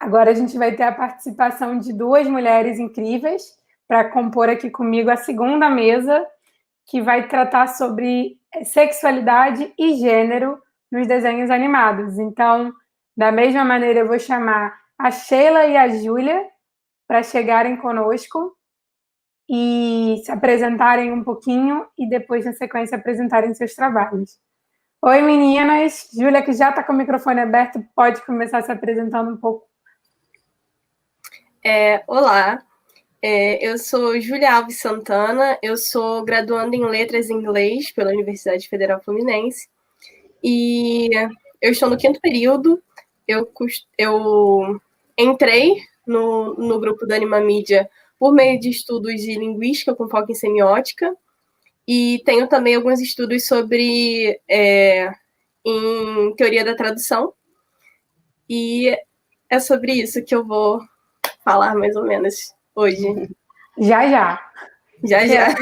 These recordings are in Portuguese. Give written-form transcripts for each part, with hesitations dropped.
Agora a gente vai ter a participação de duas mulheres incríveis para compor aqui comigo a segunda mesa, que vai tratar sobre sexualidade e gênero nos desenhos animados. Então, da mesma maneira, eu vou chamar a Sheila e a Júlia para chegarem conosco e se apresentarem um pouquinho e depois, na sequência, apresentarem seus trabalhos. Oi, meninas. Júlia, que já está com o microfone aberto, pode começar se apresentando um pouco. Olá, eu sou Júlia Alves Santana, eu sou graduanda em Letras em Inglês pela Universidade Federal Fluminense e eu estou no 5º período. Eu entrei no grupo da Animamídia por meio de estudos de linguística com foco em semiótica e tenho também alguns estudos sobre em teoria da tradução, e é sobre isso que eu vou falar mais ou menos hoje. Já. Já.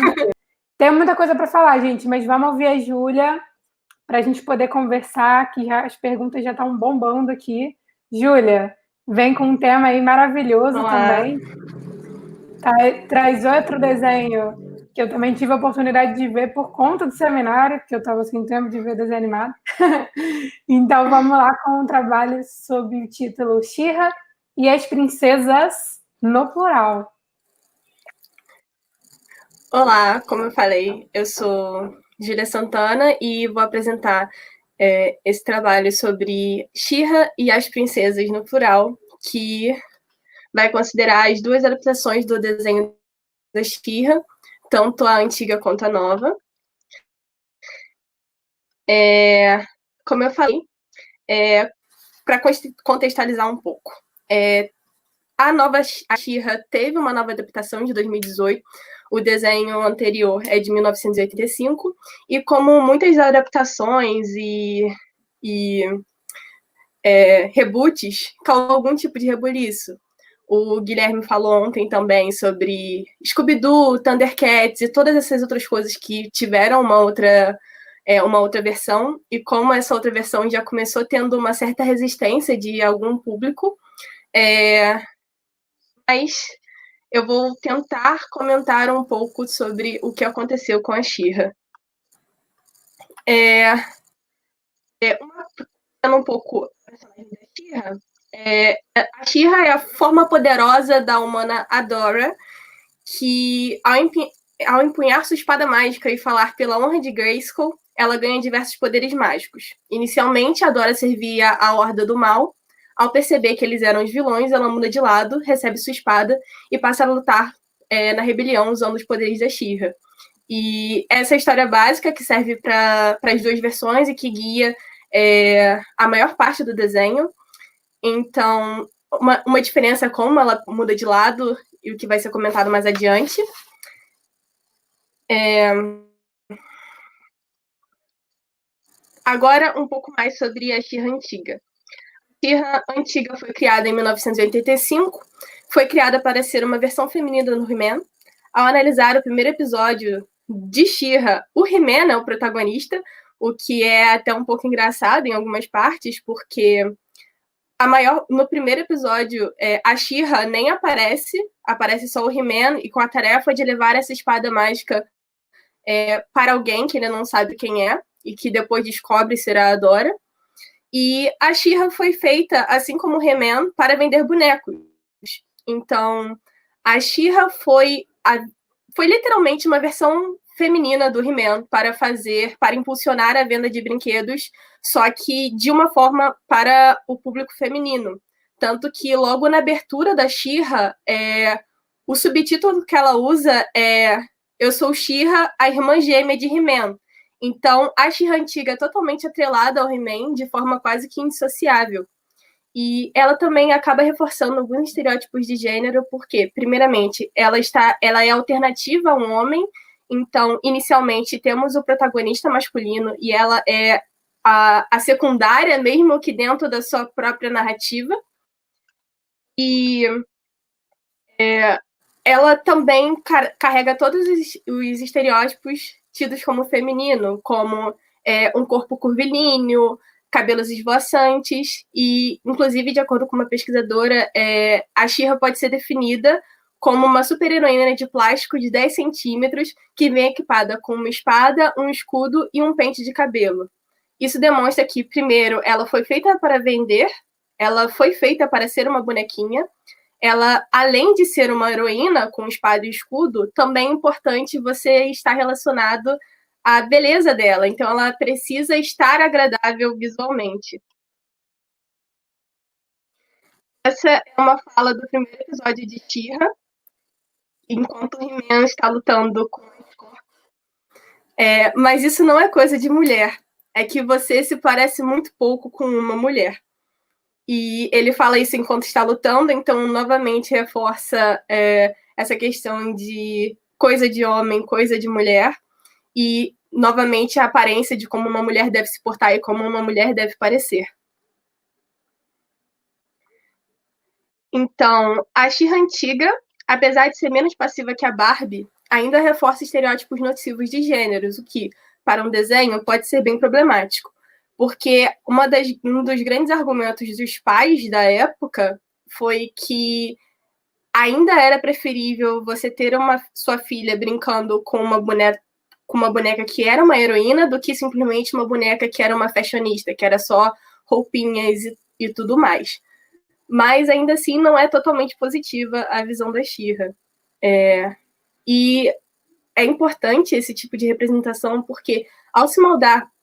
Tem muita coisa para falar, gente, mas vamos ouvir a Júlia para a gente poder conversar, que as perguntas já estão bombando aqui. Júlia, vem com um tema aí maravilhoso. Olá. Também. Traz outro desenho que eu também tive a oportunidade de ver por conta do seminário, porque eu estava sem tempo de ver desenho animado. Então, vamos lá com um trabalho sob o título She-Ra e as Princesas no plural. Olá, como eu falei, eu sou Júlia Santana e vou apresentar esse trabalho sobre She-Ra e as Princesas no plural, que vai considerar as duas adaptações do desenho da She-Ra, tanto a antiga quanto a nova. Como eu falei, para contextualizar um pouco, a She-Ra teve uma nova adaptação de 2018, o desenho anterior é de 1985, e como muitas adaptações e reboots, causou algum tipo de rebuliço. O Guilherme falou ontem também sobre Scooby-Doo, Thundercats e todas essas outras coisas que tiveram uma outra versão, e como essa outra versão já começou tendo uma certa resistência de algum público, mas eu vou tentar comentar um pouco sobre o que aconteceu com a She-Ra. Um pouco a personagem da She-Ra. A She-Ra é a forma poderosa da humana Adora, que ao empunhar sua espada mágica e falar pela honra de Grayskull, ela ganha diversos poderes mágicos. Inicialmente, a Adora servia à Horda do Mal. Ao perceber que eles eram os vilões, ela muda de lado, recebe sua espada e passa a lutar na rebelião usando os poderes da She-Ra. E essa é a história básica que serve para as duas versões e que guia a maior parte do desenho. Então, uma diferença é como ela muda de lado, e o que vai ser comentado mais adiante. Agora, um pouco mais sobre a She-Ra antiga. A She-Ra antiga foi criada em 1985, foi criada para ser uma versão feminina do He-Man. Ao analisar o primeiro episódio de She-Ra, o He-Man é o protagonista, o que é até um pouco engraçado em algumas partes, porque no primeiro episódio, a She-Ra nem aparece só o He-Man, e com a tarefa de levar essa espada mágica para alguém que ele não sabe quem é, e que depois descobre ser a Adora. E a She-Ra foi feita, assim como o He-Man, para vender bonecos. Então, a She-Ra foi literalmente uma versão feminina do He-Man para impulsionar a venda de brinquedos, só que de uma forma para o público feminino. Tanto que logo na abertura da She-Ra, o subtítulo que ela usa é Eu sou She-Ra, a irmã gêmea de He-Man. Então, a She-Ra antiga é totalmente atrelada ao He-Man de forma quase que indissociável. E ela também acaba reforçando alguns estereótipos de gênero, porque, primeiramente, ela é alternativa a um homem. Então, inicialmente, temos o protagonista masculino e ela é a secundária, mesmo que dentro da sua própria narrativa. E ela também carrega todos os estereótipos tidos como feminino, como um corpo curvilíneo, cabelos esvoaçantes e, inclusive, de acordo com uma pesquisadora, a She-Ra pode ser definida como uma super-heroína de plástico de 10 centímetros que vem equipada com uma espada, um escudo e um pente de cabelo. Isso demonstra que, primeiro, ela foi feita para vender, ela foi feita para ser uma bonequinha, ela, além de ser uma heroína com espada e escudo, também é importante você estar relacionado à beleza dela. Então, ela precisa estar agradável visualmente. Essa é uma fala do primeiro episódio de She-Ra, enquanto o He-Man está lutando com o Scorpion. Mas isso não é coisa de mulher. É que você se parece muito pouco com uma mulher. E ele fala isso enquanto está lutando, então novamente reforça essa questão de coisa de homem, coisa de mulher, e novamente a aparência de como uma mulher deve se portar e como uma mulher deve parecer. Então, a She-Ra antiga, apesar de ser menos passiva que a Barbie, ainda reforça estereótipos nocivos de gêneros, o que, para um desenho, pode ser bem problemático. Porque um dos grandes argumentos dos pais da época foi que ainda era preferível você ter sua filha brincando com uma boneca que era uma heroína do que simplesmente uma boneca que era uma fashionista, que era só roupinhas e tudo mais. Mas ainda assim não é totalmente positiva a visão da She-Ra. E é importante esse tipo de representação porque, ao se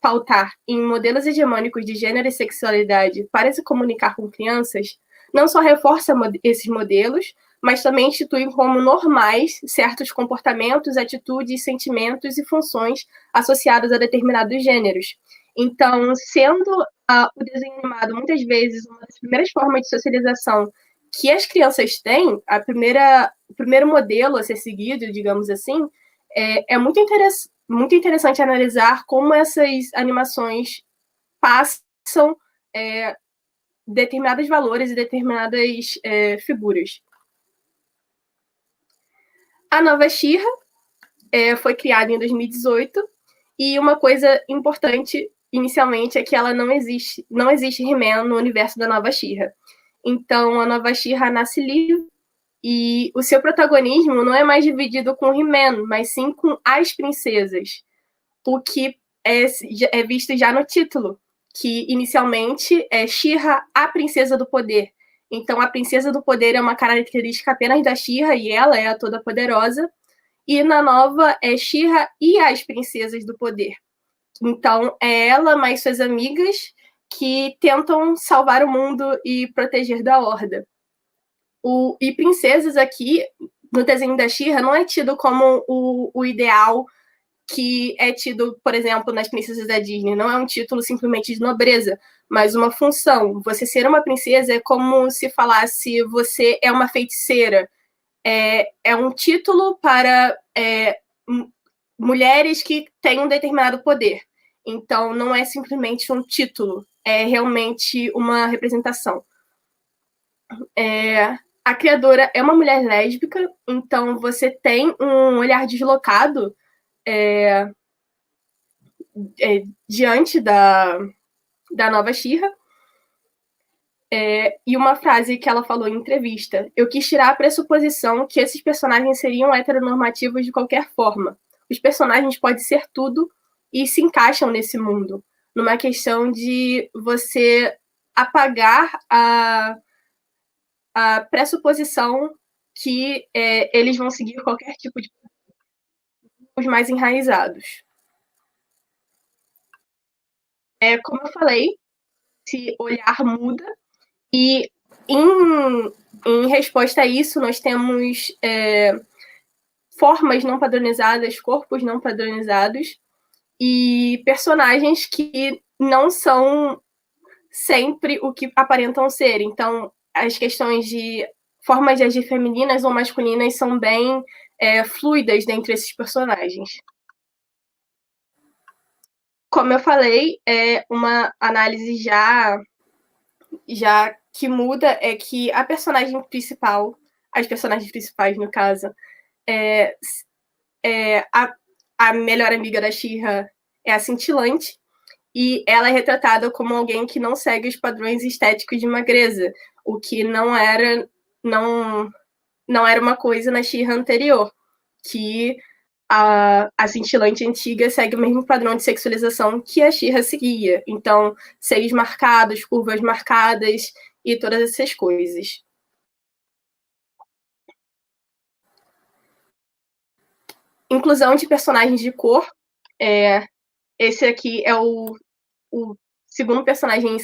pautar em modelos hegemônicos de gênero e sexualidade para se comunicar com crianças, não só reforça esses modelos, mas também institui como normais certos comportamentos, atitudes, sentimentos e funções associados a determinados gêneros. Então, sendo o desenho animado muitas vezes uma das primeiras formas de socialização que as crianças têm, o primeiro modelo a ser seguido, digamos assim, é muito interessante analisar como essas animações passam determinados valores e determinadas figuras. A nova She-Ra foi criada em 2018 e uma coisa importante inicialmente é que ela não existe He-Man no universo da nova She-Ra. Então, a nova She-Ra nasce livre e o seu protagonismo não é mais dividido com He-Man, mas sim com as princesas, o que é visto já no título, que inicialmente é She-Ra, a princesa do poder. Então, a princesa do poder é uma característica apenas da She-Ra e ela é a toda poderosa. E na nova é She-Ra e as princesas do poder. Então, é ela mais suas amigas que tentam salvar o mundo e proteger da Horda. E princesas aqui, no desenho da She-Ra, não é tido como o ideal que é tido, por exemplo, nas princesas da Disney. Não é um título simplesmente de nobreza, mas uma função. Você ser uma princesa é como se falasse você é uma feiticeira. É um título para mulheres que têm um determinado poder. Então, não é simplesmente um título, é realmente uma representação. A criadora é uma mulher lésbica, então você tem um olhar deslocado diante da nova She-Ra. E uma frase que ela falou em entrevista: eu quis tirar a pressuposição que esses personagens seriam heteronormativos de qualquer forma. Os personagens podem ser tudo e se encaixam nesse mundo, numa questão de você apagar a pressuposição que eles vão seguir qualquer tipo de os mais enraizados. Como eu falei, esse olhar muda e em resposta a isso nós temos formas não padronizadas, corpos não padronizados e personagens que não são sempre o que aparentam ser. Então, as questões de formas de agir femininas ou masculinas são bem fluidas dentre esses personagens. Como eu falei, uma análise já que muda é que a personagem principal, as personagens principais, no caso, a melhor amiga da She-Ra é a Cintilante, e ela é retratada como alguém que não segue os padrões estéticos de magreza, o que não era uma coisa na She-Ra anterior, que a cintilante antiga segue o mesmo padrão de sexualização que a She-Ra seguia. Então, seios marcados, curvas marcadas e todas essas coisas. Inclusão de personagens de cor. Esse aqui é o segundo personagem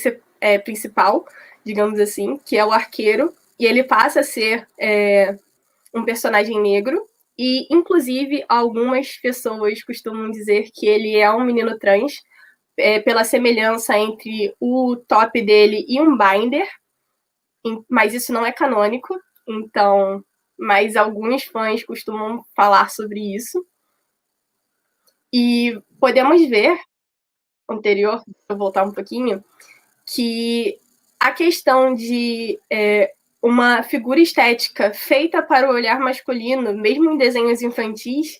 principal, digamos assim, que é o arqueiro, e ele passa a ser um personagem negro, e, inclusive, algumas pessoas costumam dizer que ele é um menino trans, pela semelhança entre o top dele e um binder, mas isso não é canônico, então, mas alguns fãs costumam falar sobre isso. E podemos ver, anterior, vou voltar um pouquinho, que a questão de uma figura estética feita para o olhar masculino, mesmo em desenhos infantis,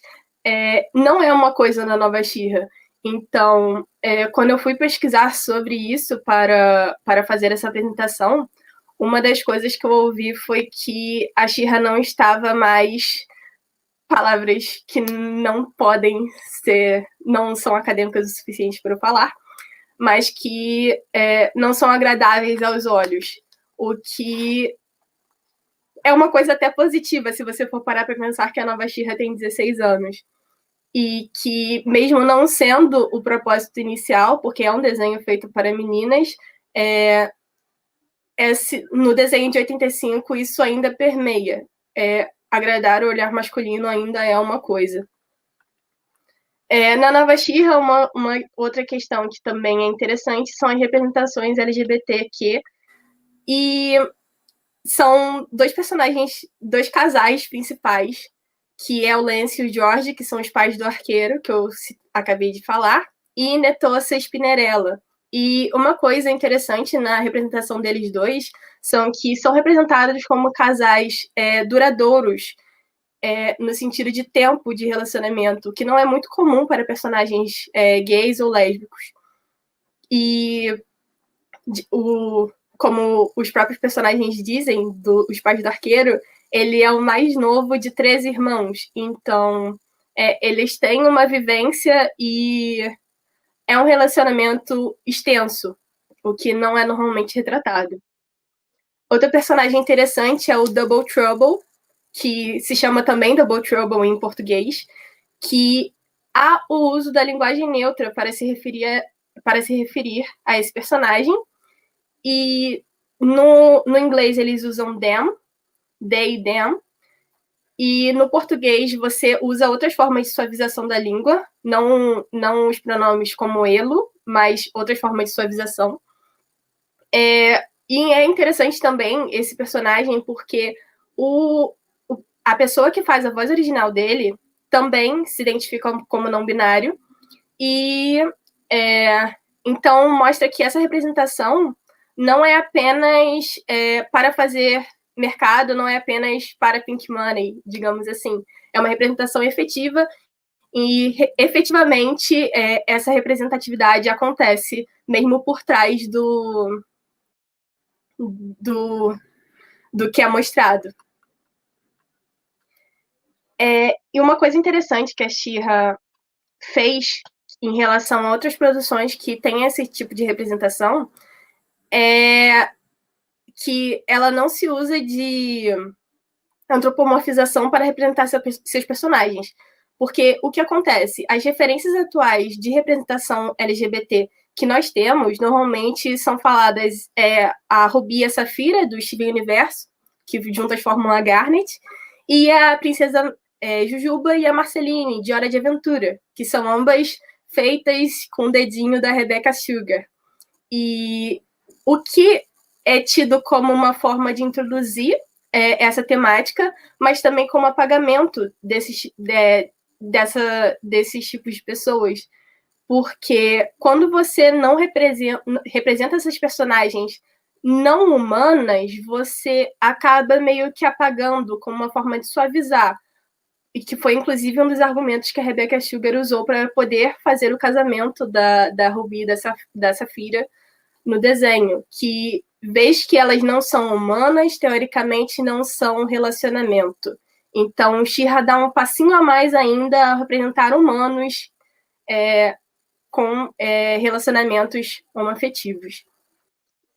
não é uma coisa da nova She-Ra. Então, quando eu fui pesquisar sobre isso para fazer essa apresentação, uma das coisas que eu ouvi foi que a She-Ra não estava mais, palavras que não podem ser, não são acadêmicas o suficiente para eu falar, mas que não são agradáveis aos olhos, o que é uma coisa até positiva, se você for parar para pensar que a nova She-Ra tem 16 anos. E que, mesmo não sendo o propósito inicial, porque é um desenho feito para meninas, no desenho de 85 isso ainda permeia. Agradar o olhar masculino ainda é uma coisa. Na nova She-Ra, uma outra questão que também é interessante são as representações LGBTQ, e são dois personagens, dois casais principais, que é o Lance e o George, que são os pais do arqueiro, que eu acabei de falar, e Netossa Spinnerella. E uma coisa interessante na representação deles dois são que são representados como casais duradouros, no sentido de tempo de relacionamento, que não é muito comum para personagens gays ou lésbicos. E como os próprios personagens dizem, os pais do arqueiro, ele é o mais novo de 3 irmãos. Então, eles têm uma vivência e é um relacionamento extenso, o que não é normalmente retratado. Outro personagem interessante é o Double Trouble, que se chama também Double Trouble em português, que há o uso da linguagem neutra para se referir a esse personagem. E no inglês eles usam them, they, them. E no português você usa outras formas de suavização da língua, não os pronomes como elo, mas outras formas de suavização. E é interessante também esse personagem porque a pessoa que faz a voz original dele também se identifica como não binário. E então mostra que essa representação não é apenas para fazer mercado, não é apenas para pink money, digamos assim. É uma representação efetiva e, efetivamente, essa representatividade acontece mesmo por trás do que é mostrado. E uma coisa interessante que a She-Ra fez em relação a outras produções que têm esse tipo de representação é que ela não se usa de antropomorfização para representar seus personagens. Porque o que acontece? As referências atuais de representação LGBT que nós temos, normalmente são faladas a Ruby e a Safira, do Steven Universo, que juntas formam a Garnet, e a princesa Jujuba e a Marceline, de Hora de Aventura, que são ambas feitas com o dedinho da Rebecca Sugar. E o que é tido como uma forma de introduzir essa temática, mas também como apagamento desses tipos de pessoas. Porque quando você não representa essas personagens não humanas, você acaba meio que apagando como uma forma de suavizar e que foi, inclusive, um dos argumentos que a Rebecca Sugar usou para poder fazer o casamento da Ruby e da Safira no desenho, que, vez que elas não são humanas, teoricamente não são um relacionamento. Então, She-Ra dá um passinho a mais ainda a representar humanos com relacionamentos homoafetivos.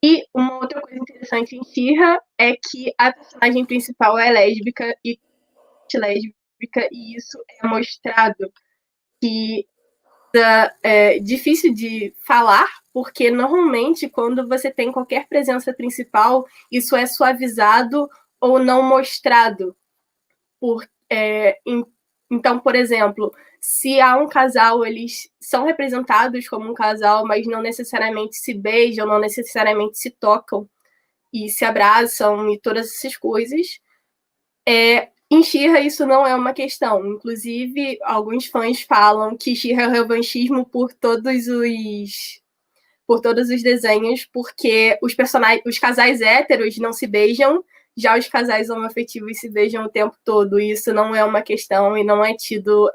E uma outra coisa interessante em She-Ra é que a personagem principal é lésbica e isso é mostrado que é difícil de falar, porque normalmente quando você tem qualquer presença principal, isso é suavizado ou não mostrado. Então, por exemplo, se há um casal, eles são representados como um casal, mas não necessariamente se beijam, não necessariamente se tocam e se abraçam e todas essas coisas. Em She-Ra isso não é uma questão. Inclusive, alguns fãs falam que She-Ra é revanchismo por todos os desenhos, porque os casais héteros não se beijam, já os casais homoafetivos se beijam o tempo todo, e isso não é uma questão e não é tido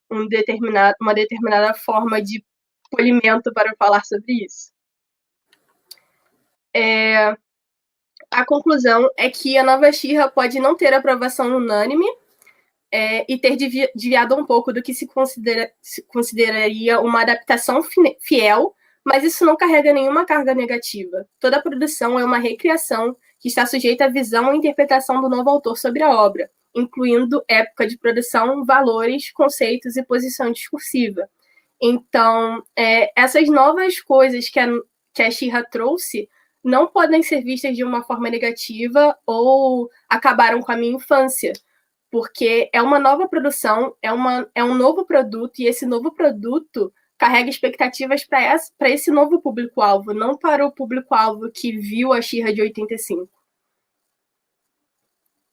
uma determinada forma de polimento para falar sobre isso. A conclusão é que a nova She-Ra pode não ter aprovação unânime e ter desviado um pouco do que se consideraria uma adaptação fiel, mas isso não carrega nenhuma carga negativa. Toda a produção é uma recriação que está sujeita à visão e interpretação do novo autor sobre a obra, incluindo época de produção, valores, conceitos e posição discursiva. Então, essas novas coisas que a She-Ra trouxe não podem ser vistas de uma forma negativa ou acabaram com a minha infância, porque é uma nova produção, é um novo produto, e esse novo produto carrega expectativas para esse novo público-alvo, não para o público-alvo que viu a She-Ra de 85.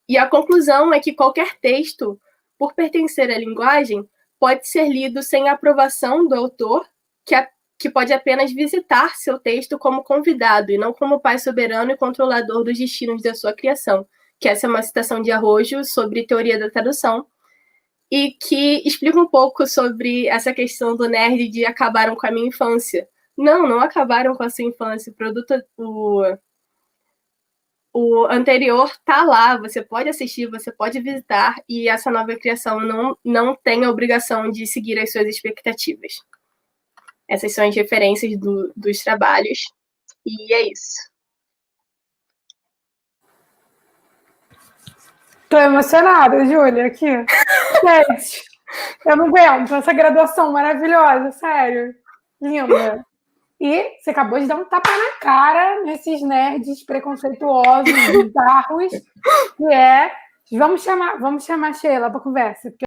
E a conclusão é que qualquer texto, por pertencer à linguagem, pode ser lido sem a aprovação do autor, que pode apenas visitar seu texto como convidado e não como pai soberano e controlador dos destinos da sua criação, que essa é uma citação de Arrojo sobre teoria da tradução, e que explica um pouco sobre essa questão do nerd de acabaram com a minha infância. Não acabaram com a sua infância. O anterior tá lá, você pode assistir, você pode visitar, e essa nova criação não tem a obrigação de seguir as suas expectativas. Essas são as referências dos trabalhos, e é isso. Tô emocionada, Júlia, aqui. Gente, eu não aguento essa graduação maravilhosa, sério. Linda. E você acabou de dar um tapa na cara nesses nerds preconceituosos, bizarros, que vamos chamar a Sheila para conversa, porque